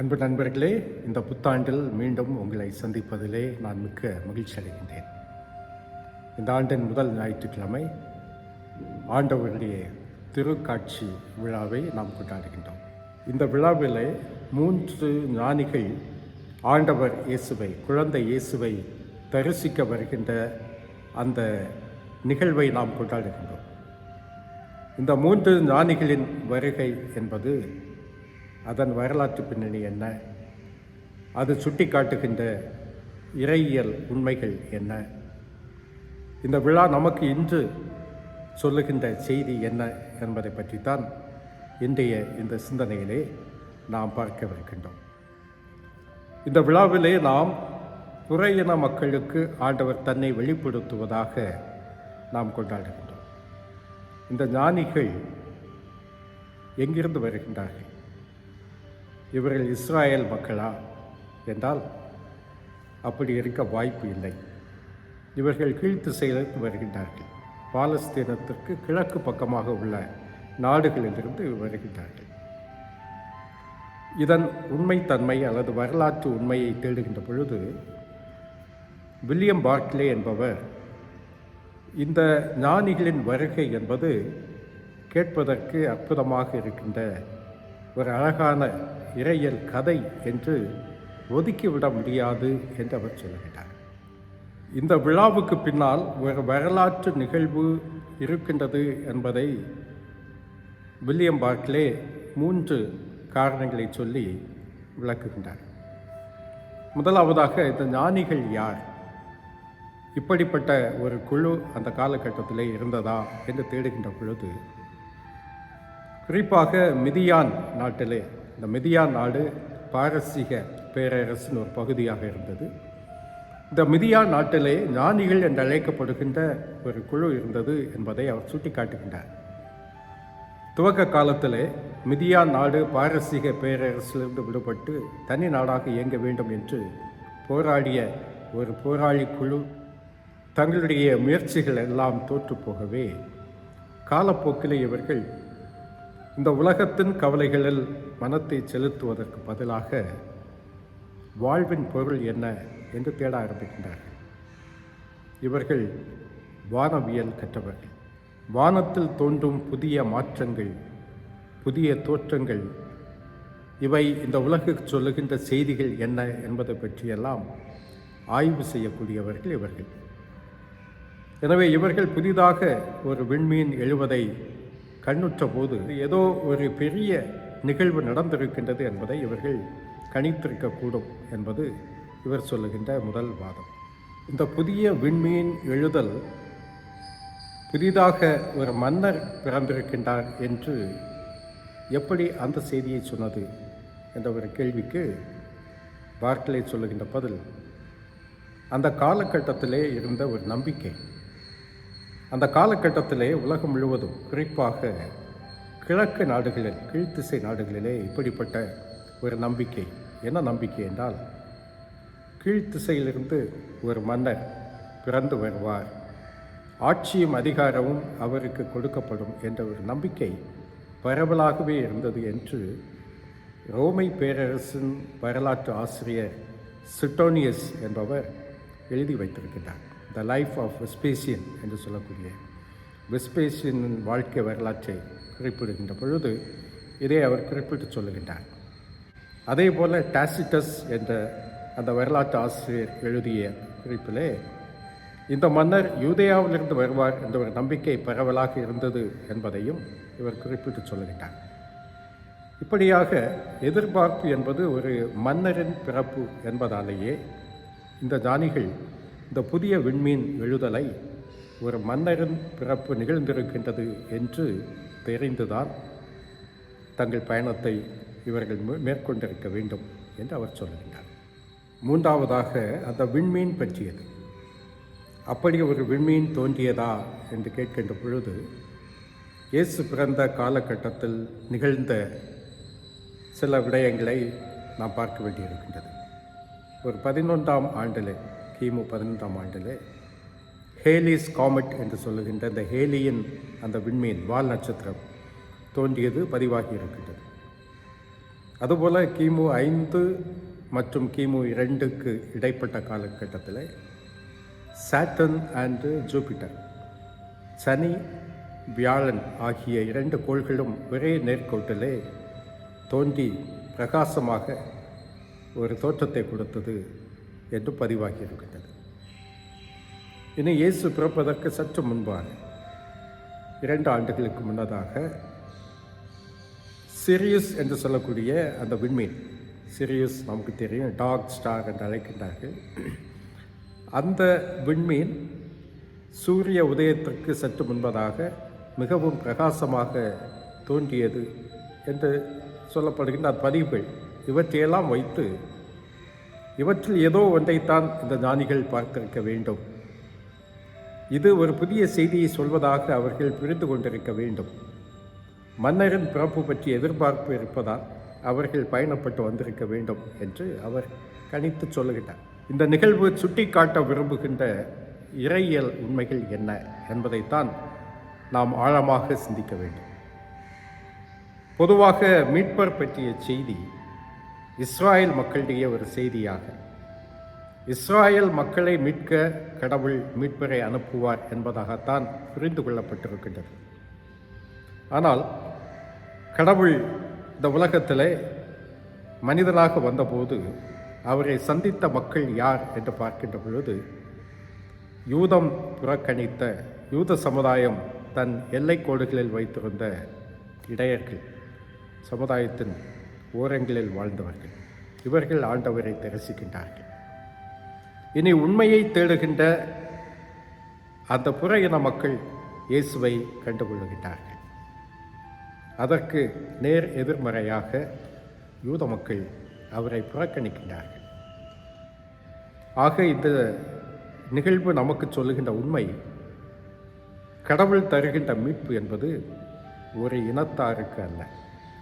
அன்பு நண்பர்களே, இந்த புத்தாண்டில் மீண்டும் உங்களை சந்திப்பதிலே நான் மிக்க மகிழ்ச்சி அடைகின்றேன். இந்த ஆண்டின் முதல் ஞாயிற்றுக்கிழமை ஆண்டவருடைய திருக்காட்சி விழாவை நாம் கொண்டாடுகின்றோம். இந்த விழாவிலே 3 ஞானிகள் ஆண்டவர் இயேசுவை, குழந்தை இயேசுவை தரிசிக்க வருகின்ற அந்த நிகழ்வை நாம் கொண்டாடுகின்றோம். இந்த 3 ஞானிகளின் வருகை என்பது அதன் வரலாற்று பின்னணி என்ன, அது சுட்டி காட்டுகின்ற இறையியல் உண்மைகள் என்ன, இந்த விழா நமக்கு இன்று சொல்லுகின்ற செய்தி என்ன என்பதை பற்றித்தான் இன்றைய இந்த சிந்தனையிலே நாம் பார்க்கவிருக்கின்றோம். இந்த விழாவிலே நாம் புறையின மக்களுக்கு ஆண்டவர் தன்னை வெளிப்படுத்துவதாக நாம் கொண்டாடுகின்றோம். இந்த ஞானிகள் எங்கிருந்து வருகின்றார்கள்? இவர்கள் இஸ்ராயேல் மக்களா என்றால் அப்படி இருக்க வாய்ப்பு இல்லை. இவர்கள் கீழ்த்திசையிலிருந்து வருகின்றார்கள். பாலஸ்தீனத்திற்கு கிழக்கு பக்கமாக உள்ள நாடுகளிலிருந்து வருகின்றார்கள். இதன் உண்மைத்தன்மை அல்லது வரலாற்று உண்மையை தேடுகின்ற பொழுது வில்லியம் பார்க்லே என்பவர் இந்த ஞானிகளின் வருகை என்பது கேட்பதற்கு அற்புதமாக இருக்கின்ற ஒரு அழகான இறையியல் கதை என்று ஒதுக்கிவிட முடியாது என்று அவர் சொல்லுகிறார். இந்த விழாவுக்கு பின்னால் ஒரு வரலாற்று நிகழ்வு இருக்கின்றது என்பதை வில்லியம் பார்க்லே 3 காரணங்களை சொல்லி விளக்குகின்றார். முதலாவதாக, இந்த ஞானிகள் யார்? இப்படிப்பட்ட ஒரு குழு அந்த காலகட்டத்திலே இருந்ததா என்று தேடுகின்ற பொழுது, குறிப்பாக மிதியான் நாட்டிலே, இந்த மிதியான் நாடு பாரசீக பேரரசின் ஒரு பகுதியாக இருந்தது. இந்த மிதியான் நாட்டிலே ஞானிகள் என்று அழைக்கப்படுகின்ற ஒரு குழு இருந்தது என்பதை அவர் சுட்டிக்காட்டுகின்றார். துவக்க காலத்திலே மிதியான் நாடு பாரசீக பேரரசிலிருந்து விடுபட்டு தனி நாடாக இயங்க வேண்டும் என்று போராடிய ஒரு போராளி குழு தங்களுடைய முயற்சிகள் எல்லாம் தோற்று போகவே, காலப்போக்கிலே இவர்கள் இந்த உலகத்தின் கவலைகளில் மனத்தை செலுத்துவதற்கு பதிலாக வாழ்வின் பொருள் என்ன என்று தேட ஆரம்பிக்கின்றார்கள். இவர்கள் வானவியல் கற்றவர்கள். வானத்தில் தோன்றும் புதிய மாற்றங்கள், புதிய தோற்றங்கள், இவை இந்த உலகுக்கு சொல்லுகின்ற செய்திகள் என்ன என்பதை பற்றியெல்லாம் ஆய்வு செய்யக்கூடியவர்கள் இவர்கள். எனவே இவர்கள் புதிதாக ஒரு விண்மீன் எழுவதை கண்ணுற்ற போது ஏதோ ஒரு பெரிய நிகழ்வு நடந்திருக்கின்றது என்பதை இவர்கள் கணித்திருக்கக்கூடும் என்பது இவர் சொல்லுகின்ற முதல் வாதம். இந்த புதிய விண்மீன் எழுதல் புதிதாக ஒரு மன்னர் பிறந்திருக்கின்றார் என்று எப்படி அந்த செய்தியை சொன்னது என்ற ஒரு கேள்விக்கு பார்க்லே சொல்லுகின்ற பதில், அந்த காலகட்டத்திலே இருந்த ஒரு நம்பிக்கை. அந்த காலகட்டத்திலே உலகம் முழுவதும், குறிப்பாக கிழக்கு நாடுகளில், கீழ்த்திசை நாடுகளிலே இப்படிப்பட்ட ஒரு நம்பிக்கை. என்ன நம்பிக்கை என்றால், கீழ்த்திசையிலிருந்து ஒரு மன்னர் பிறந்து வருவார், ஆட்சியும் அதிகாரமும் அவருக்கு கொடுக்கப்படும் என்ற ஒரு நம்பிக்கை பரவலாகவே இருந்தது என்று ரோமை பேரரசின் வரலாற்று ஆசிரியர் சுட்டோனியஸ் என்பவர் எழுதி வைத்திருக்கிறார். த லைஃப் ஆஃப் வெஸ்பேசியன் என்று சொல்லக்கூடிய வெஸ்பேசியனின் வாழ்க்கை வரலாற்றை குறிப்பிடுகின்ற பொழுது இதை அவர் குறிப்பிட்டு சொல்லுகின்றார். அதே போல் டாசிட்டஸ் என்ற அந்த வரலாற்று ஆசிரியர் எழுதிய குறிப்பிலே இந்த மன்னர் யூதேயாவிலிருந்து வருவார் என்ற ஒரு நம்பிக்கை பரவலாக இருந்தது என்பதையும் இவர் குறிப்பிட்டு சொல்லுகின்றார். இப்படியாக எதிர்பார்ப்பு என்பது ஒரு மன்னரின் பிறப்பு என்பதாலேயே இந்த ஞானிகள் இந்த புதிய விண்மீன் எழுதலை ஒரு மன்னரின் பிறப்பு நிகழ்ந்திருக்கின்றது என்று தெரிந்துதான் தங்கள் பயணத்தை இவர்கள் மேற்கொண்டிருக்க வேண்டும் என்று அவர் சொல்லுகின்றார். மூன்றாவதாக, அந்த விண்மீன் பற்றியது. அப்படி ஒரு விண்மீன் தோன்றியதா என்று கேட்கின்ற பொழுது, இயேசு பிறந்த காலகட்டத்தில் நிகழ்ந்த சில விடயங்களை நாம் பார்க்க வேண்டியிருக்கின்றது. ஒரு 11ஆம் ஆண்டில், கிமு 11ஆம் ஆண்டில் ஹேலிஸ் காமெட் என்று சொல்லுகின்ற இந்த ஹேலியின் அந்த விண்மீன் வால் நட்சத்திரம் தோன்றியது பதிவாகி இருக்கின்றது. அதுபோல் கிமு 5 மற்றும் கிமு 2க்கு இடைப்பட்ட காலகட்டத்தில் சாட்டர்ன் அண்டு ஜூபிட்டர், சனி வியாழன் ஆகிய 2 கோள்களும் ஒரே நேர்கோட்டிலே தோன்றி பிரகாசமாக ஒரு தோற்றத்தை கொடுத்தது என்று பதிவாகி இருக்கின்றது. இனி இயேசு பிறப்பதற்கு சற்று முன்பாக 2 ஆண்டுகளுக்கு முன்னதாக சிரியுஸ் என்று சொல்லக்கூடிய அந்த விண்மீன், சிரியுஸ் நமக்கு தெரியும், டாக் ஸ்டார் என்று அழைக்கின்றார்கள். அந்த விண்மீன் சூரிய உதயத்திற்கு சற்று முன்பதாக மிகவும் பிரகாசமாக தோன்றியது என்று சொல்லப்படுகின்ற பதிவுகள், இவற்றையெல்லாம் வைத்து இவற்றில் ஏதோ ஒன்றைத்தான் இந்த ஞானிகள் பார்த்திருக்க வேண்டும், இது ஒரு புதிய செய்தியை சொல்வதாக அவர்கள் புரிந்து கொண்டிருக்க வேண்டும், மன்னரின் பிறப்பு பற்றி எதிர்பார்ப்பு இருப்பதால் அவர்கள் பயணப்பட்டு வந்திருக்க வேண்டும் என்று அவர் கணித்து சொல்லுகின்றார். இந்த நிகழ்வு சுட்டி காட்ட விரும்புகின்ற இறையியல் உண்மைகள் என்ன என்பதைத்தான் நாம் ஆழமாக சிந்திக்க வேண்டும். பொதுவாக மீட்பர் பற்றிய செய்தி இஸ்ராயல் மக்களிடையே ஒரு செய்தியாக, இஸ்ராயல் மக்களை மீட்க கடவுள் மீட்பரை அனுப்புவார் என்பதாகத்தான் புரிந்து கொள்ளப்பட்டிருக்கின்றது. ஆனால் கடவுள் இந்த உலகத்தில் மனிதனாக வந்தபோது அவரை சந்தித்த மக்கள் யார் என்று பார்க்கின்ற பொழுது, யூதம் புறக்கணித்த, யூத சமுதாயம் தன் எல்லை கோடுகளில் வைத்திருந்த இடையர்கள், சமுதாயத்தின் ஓரங்களில் வாழ்ந்தவர்கள், இவர்கள் ஆண்டவரை தரிசிக்கின்றார்கள். இனி உண்மையை தேடுகின்ற அந்த புற இன மக்கள் இயேசுவை கண்டுகொள்ளுகின்றார்கள். அதற்கு நேர் எதிர்மறையாக யூத மக்கள் அவரை புறக்கணிக்கின்றார்கள். ஆக இந்த நிகழ்வு நமக்கு சொல்லுகின்ற உண்மை, கடவுள் தருகின்ற மீட்பு என்பது ஒரு இனத்தாருக்கு அல்ல,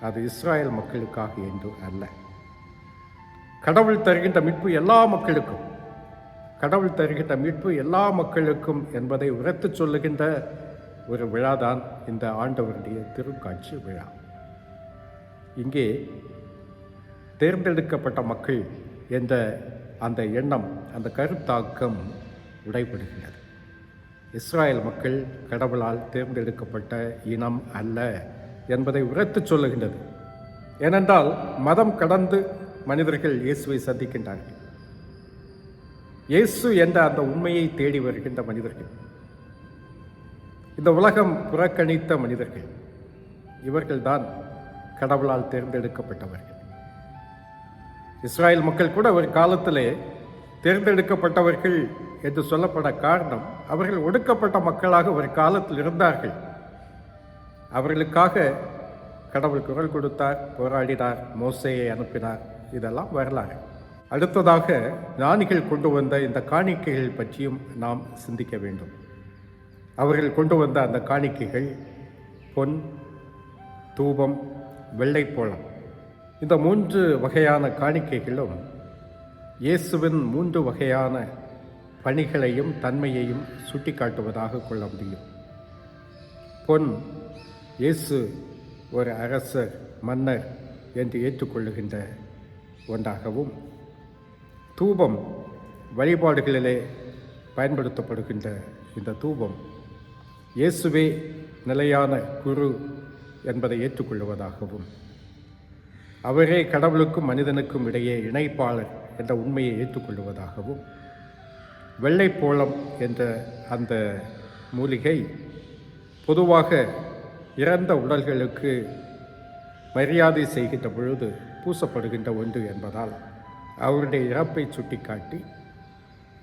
அது இஸ்ராயல் மக்களுக்காக என்று அல்ல. கடவுள் தருகின்ற மீட்பு எல்லா மக்களுக்கும், கடவுள் தருகின்ற மீட்பு எல்லா மக்களுக்கும் என்பதை உரத்து சொல்லுகின்ற ஒரு விழாதான் இந்த ஆண்டவருடைய திருக்காட்சி விழா. இங்கே தேர்ந்தெடுக்கப்பட்ட மக்கள் என்ற அந்த எண்ணம், அந்த கருத்தாக்கம் உடைபடுகின்றது. இஸ்ராயல் மக்கள் கடவுளால் தேர்ந்தெடுக்கப்பட்ட இனம் அல்ல என்பதை உரத்து சொல்லுகின்றது. ஏனென்றால் மதம் கடந்து மனிதர்கள் இயேசுவை சந்திக்கின்றார்கள். இயேசு என்ற அந்த உண்மையை தேடி வருகின்ற மனிதர்கள், இந்த உலகம் புறக்கணித்த மனிதர்கள், இவர்கள்தான் கடவுளால் தேர்ந்தெடுக்கப்பட்டவர்கள். இஸ்ராயல் மக்கள் கூட ஒரு காலத்திலே தேர்ந்தெடுக்கப்பட்டவர்கள் என்று சொல்லப்பட காரணம், அவர்கள் ஒடுக்கப்பட்ட மக்களாக ஒரு காலத்தில் இருந்தார்கள். அவர்களுக்காக கடவுள் குரல் கொடுத்தார், போராடினார், மோசேயை அனுப்பினார். இதெல்லாம் வரலாறு. அடுத்ததாக ஞானிகள் கொண்டு வந்த இந்த காணிக்கைகள் பற்றியும் நாம் சிந்திக்க வேண்டும். அவர்கள் கொண்டு வந்த அந்த காணிக்கைகள் பொன், தூபம், வெள்ளைப்போளம், இந்த 3 வகையான காணிக்கைகளும் இயேசுவின் 3 வகையான பணிகளையும் தன்மையையும் சுட்டிக்காட்டுவதாக கொள்ள முடியும். பொன், இயேசு ஒரு அரசர், மன்னர் என்று ஏற்றுக்கொள்ளுகின்ற ஒன்றாகவும், தூபம் வழிபாடுகளிலே பயன்படுத்தப்படுகின்ற இந்த தூபம் இயேசுவே நிலையான குரு என்பதை ஏற்றுக்கொள்வதாகவும், அவரே கடவுளுக்கும் மனிதனுக்கும் இடையே இணைப்பாளர் என்ற உண்மையை ஏற்றுக்கொள்வதாகவும், வெள்ளைப்போளம் என்ற அந்த மூலிகை பொதுவாக இறந்த உடல்களுக்கு மரியாதை செய்கின்ற பொழுது பூசப்படுகின்ற ஒன்று என்பதால் அவருடைய இறப்பை சுட்டிக்காட்டி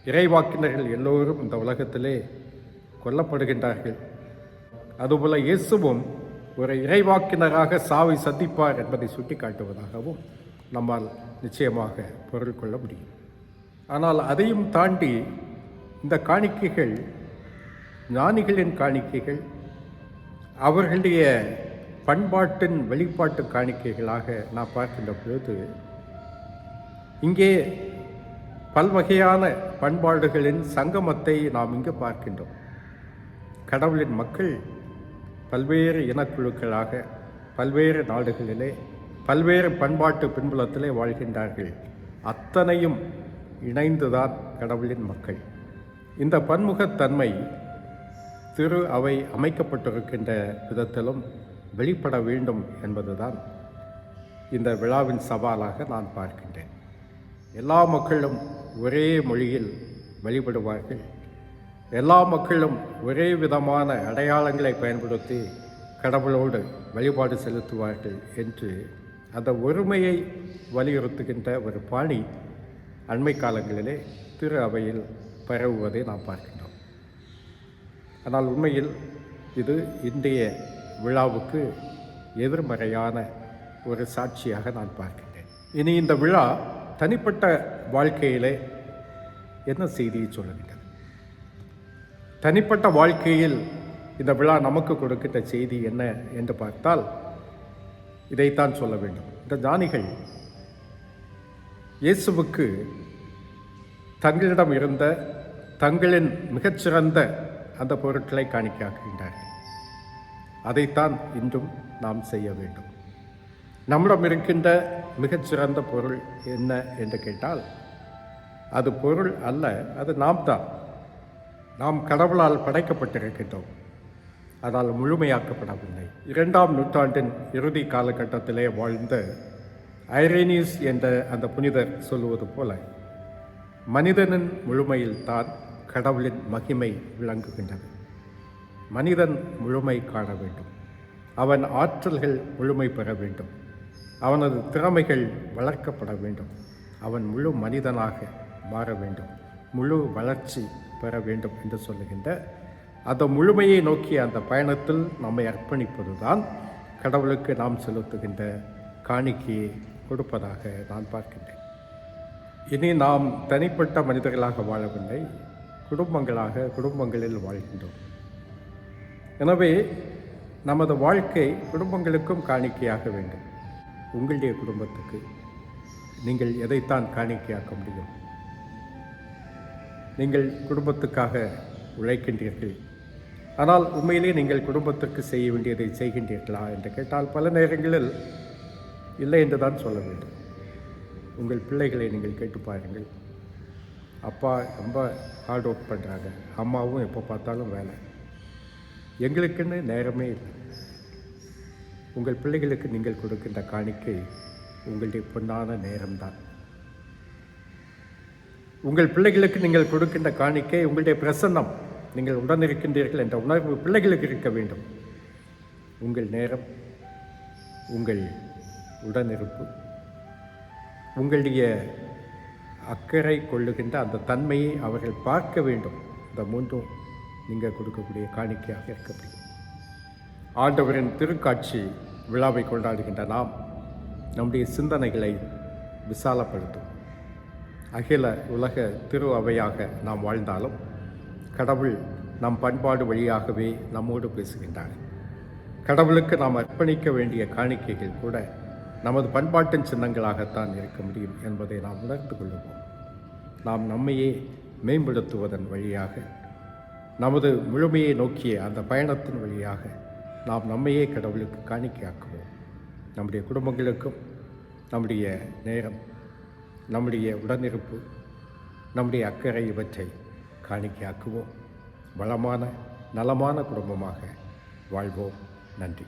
இறைவாக்கினர்கள் எல்லோரும் இந்த உலகத்திலே கொல்லப்படுகின்றார்கள். அதுபோல இயேசுவும் ஒரு இறைவாக்கினராக சாவை சந்திப்பார் என்பதை சுட்டிக்காட்டுவதாகவும் நம்மால் நிச்சயமாக பொருள் கொள்ள முடியும். ஆனால் அதையும் தாண்டி இந்த காணிக்கைகள் ஞானிகளின் காணிக்கைகள், அவர்களுடைய பண்பாட்டின் வெளிப்பாட்டு காணிக்கைகளாக நாம் பார்க்கின்ற பொழுது, இங்கே பல்வகையான பண்பாடுகளின் சங்கமத்தை நாம் இங்கு பார்க்கின்றோம். கடவுளின் மக்கள் பல்வேறு இனக்குழுக்களாக பல்வேறு நாடுகளிலே பல்வேறு பண்பாட்டு பின்புலத்திலே வாழ்கின்றார்கள். அத்தனையும் இணைந்துதான் கடவுளின் மக்கள். இந்த பன்முகத்தன்மை திரு அவை அமைக்கப்பட்டிருக்கின்ற விதத்திலும் வெளிப்பட வேண்டும் என்பதுதான் இந்த விழாவின் சவாலாக நான் பார்க்கின்றேன். எல்லா மக்களும் ஒரே மொழியில் வழிபடுவார்கள். எல்லா மக்களும் ஒரே விதமான அடையாளங்களை பயன்படுத்தி கடவுளோடு வழிபாடு செலுத்துவார்கள் என்று அந்த ஒருமையை வலியுறுத்துகின்ற ஒரு பாணி அண்மை காலங்களிலே திரு அவையில் பரவுவதை நாம் பார்க்கின்றோம். ஆனால் உண்மையில் இது இன்றைய விழாவுக்கு எதிர்மறையான ஒரு சாட்சியாக நான் பார்க்கின்றேன். இனி இந்த விழா தனிப்பட்ட வாழ்க்கையிலே என்ன செய்தியை சொல்லுகின்றது? தனிப்பட்ட வாழ்க்கையில் இந்த விழா நமக்கு கொடுக்கின்ற செய்தி என்ன என்று பார்த்தால் இதைத்தான் சொல்ல வேண்டும். இந்த ஞானிகள் இயேசுவுக்கு தங்களிடம் இருந்த தங்களின் மிகச்சிறந்த அந்த பொருட்களை காணிக்கையாக்குகின்றார்கள். அதைத்தான் இன்றும் நாம் செய்ய வேண்டும். நம்மிடம் இருக்கின்ற மிகச்சிறந்த பொருள் என்ன என்று கேட்டால் அது பொருள் அல்ல, அது நாம் தான். நாம் கடவுளால் படைக்கப்பட்டிருக்கின்றோம், அதனால் முழுமையாக்கப்படவில்லை. 2ஆம் நூற்றாண்டின் இறுதி காலகட்டத்திலே வாழ்ந்த ஐரேனியஸ் என்ற அந்த புனிதர் சொல்லுவது போல, மனிதனின் முழுமையில் தான் கடவுளின் மகிமை விளங்குகின்றது. மனிதன் முழுமை காண வேண்டும், அவன் ஆற்றல்கள் முழுமை பெற வேண்டும், அவனது திறமைகள் வளர்க்கப்பட வேண்டும், அவன் முழு மனிதனாக மாற வேண்டும், முழு வளர்ச்சி பெற வேண்டும் என்று சொல்லுகின்ற அந்த முழுமையை நோக்கிய அந்த பயணத்தில் நம்மை அர்ப்பணிப்பது தான் கடவுளுக்கு நாம் செலுத்துகின்ற காணிக்கையை கொடுப்பதாக நான் பார்க்கின்றேன். இனி நாம் தனிப்பட்ட மனிதர்களாக வாழவில்லை, குடும்பங்களில் வாழ்கின்றோம். எனவே நமது வாழ்க்கை குடும்பங்களுக்கும் காணிக்கையாக வேண்டும். உங்களுடைய குடும்பத்துக்கு நீங்கள் எதைத்தான் காணிக்கையாக்க முடியும்? நீங்கள் குடும்பத்துக்காக உழைக்கின்றீர்கள், ஆனால் உண்மையிலே நீங்கள் குடும்பத்திற்கு செய்ய வேண்டியதை செய்கின்றீர்களா என்று கேட்டால் பல நேரங்களில் இல்லை என்று தான் சொல்ல வேண்டும். உங்கள் பிள்ளைகளை நீங்கள் கேட்டு பாருங்கள். அப்பா ரொம்ப ஹார்ட் ஒர்க் பண்ணுறாங்க, அம்மாவும் எப்போ பார்த்தாலும் வேலை, எங்களுக்குன்னு நேரமே இல்லை. உங்கள் பிள்ளைகளுக்கு நீங்கள் கொடுக்கின்ற காணிக்கை உங்களுடைய பொன்னான நேரம்தான். உங்கள் பிள்ளைகளுக்கு நீங்கள் கொடுக்கின்ற காணிக்கை உங்களுடைய பிரசன்னம், நீங்கள் உடனிருக்கின்றீர்கள் என்ற உணர்வு பிள்ளைகளுக்கு இருக்க வேண்டும். உங்கள் நேரம், உங்கள் உடனிருப்பு, உங்களுடைய அக்கறை கொள்ளுகின்ற அந்த தன்மையை அவர்கள் பார்க்க வேண்டும். இந்த மூன்றும் நீங்கள் கொடுக்கக்கூடிய காணிக்கையாக இருக்க முடியும். ஆண்டவரின் திருக்காட்சி விழாவை கொண்டாடுகின்ற நாம் நம்முடைய சிந்தனைகளை விசாலப்படுத்தும். அகில உலக திரு அவையாக நாம் வாழ்ந்தாலும் கடவுள் நம் பண்பாடு வழியாகவே நம்மோடு பேசுகின்றார். கடவுளுக்கு நாம் அர்ப்பணிக்க வேண்டிய காணிக்கைகள் கூட நமது பண்பாட்டின் சின்னங்களாகத்தான் இருக்க முடியும் என்பதை நாம் உணர்ந்து கொள்வோம். நாம் நம்மையே மேம்படுத்துவதன் வழியாக, நமது முழுமையை நோக்கிய அந்த பயணத்தின் வழியாக நாம் நம்மையே கடவுளுக்கு காணிக்கையாக்குவோம். நம்முடைய குடும்பங்களுக்கும் நம்முடைய நேரம், நம்முடைய உடனிருப்பு, நம்முடைய அக்கறை இவற்றை காணிக்கையாக்குவோம். வளமான நலமான குடும்பமாக வாழ்வோம். நன்றி.